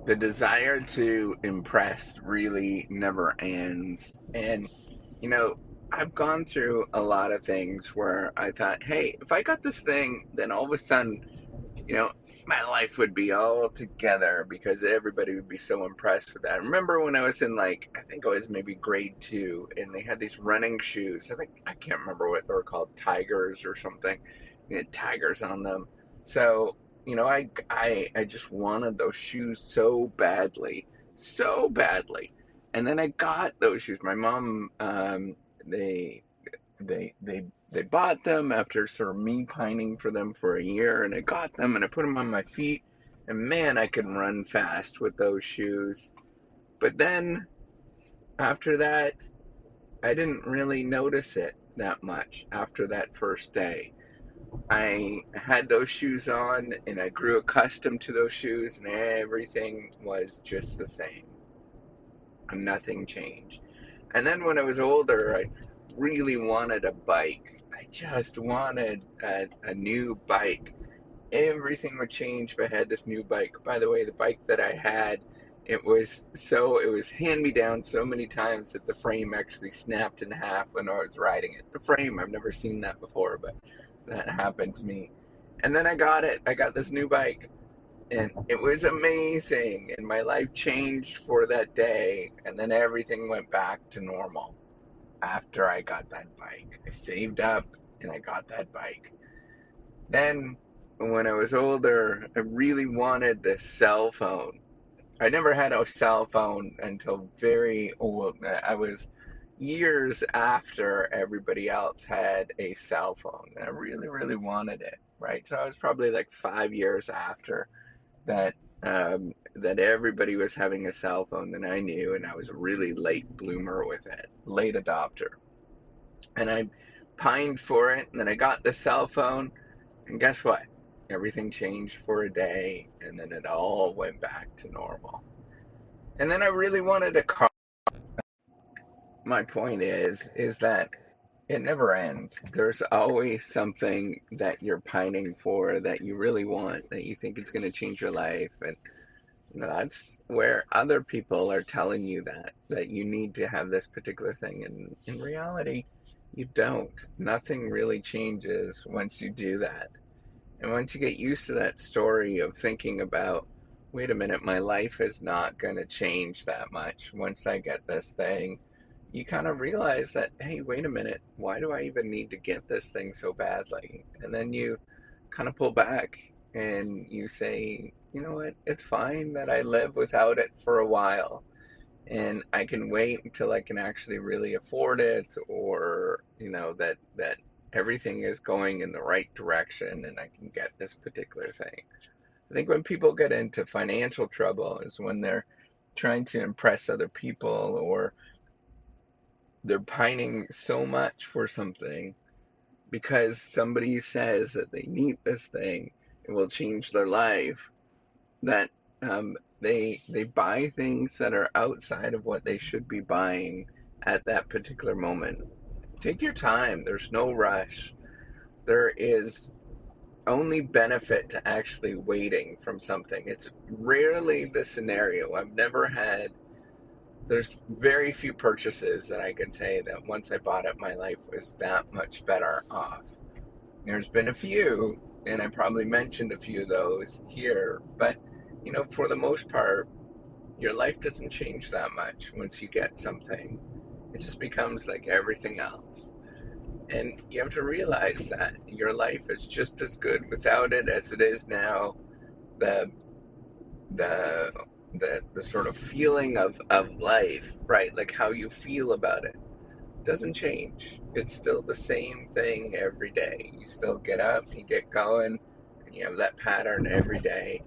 the desire to impress really never ends. And, you know, I've gone through a lot of things where I thought, hey, if I got this thing, then all of a sudden, you know, my life would be all together because everybody would be so impressed with that. I remember when I was in like, I think I was maybe grade 2, and they had these running shoes. I can't remember what they were called, tigers or something. They had tigers on them. So, I just wanted those shoes so badly. And then I got those shoes. My mom, they they they they bought them after sort of me pining for them for a year, and I got them and I put them on my feet, and man, I could run fast with those shoes. But then after that, I didn't really notice it that much after that first day. I had those shoes on and I grew accustomed to those shoes, and everything was just the same, and nothing changed. And then when I was older, I really wanted a bike. I just wanted a new bike. Everything would change if I had this new bike. By the way, the bike that I had, it was hand me down so many times that the frame actually snapped in half when I was riding it. The frame, I've never seen that before, but that happened to me. And then I got it. I got this new bike, and it was amazing, and my life changed for that day, and then everything went back to normal after I got that bike. I saved up and I got that bike. Then, when I was older, I really wanted this cell phone. I never had a cell phone until very old. I was years after everybody else had a cell phone. And I really, really wanted it, right? So I was probably like 5 years after that everybody was having a cell phone that I knew, and I was a really late bloomer with it, late adopter. And I pined for it, and then I got the cell phone, and guess what? Everything changed for a day, and then it all went back to normal. And then I really wanted a car. My point is that it never ends. There's always something that you're pining for that you really want, that you think is going to change your life. And that's where other people are telling you that you need to have this particular thing. And in reality, you don't. Nothing really changes once you do that. And once you get used to that story of thinking about, wait a minute, my life is not going to change that much once I get this thing, you kind of realize that, hey, wait a minute, why do I even need to get this thing so badly? And then you kind of pull back and you say, you know what, it's fine that I live without it for a while. And I can wait until I can actually really afford it, or, that everything is going in the right direction and I can get this particular thing. I think when people get into financial trouble is when they're trying to impress other people, or they're pining so much for something because somebody says that they need this thing, it will change their life, that they buy things that are outside of what they should be buying at that particular moment. Take your time. There's no rush. There is only benefit to actually waiting from something. It's rarely the scenario. There's very few purchases that I can say that once I bought it, my life was that much better off. There's been a few, and I probably mentioned a few of those here, but for the most part, your life doesn't change that much once you get something. It just becomes like everything else. And you have to realize that your life is just as good without it as it is now. The the the sort of feeling of life, right? Like how you feel about it doesn't change. It's still the same thing every day. You still get up, you get going, and you have that pattern every day.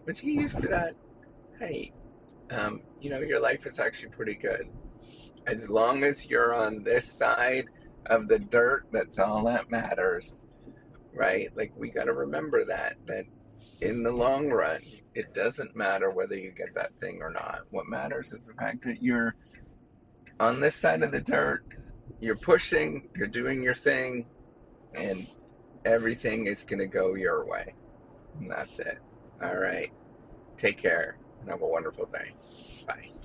Once you get used to that, hey, your life is actually pretty good. As long as you're on this side of the dirt, that's all that matters, right? Like, we got to remember that in the long run, it doesn't matter whether you get that thing or not. What matters is the fact that you're on this side of the dirt, you're pushing, you're doing your thing, and everything is going to go your way. And that's it. All right. Take care. and have a wonderful day. Bye.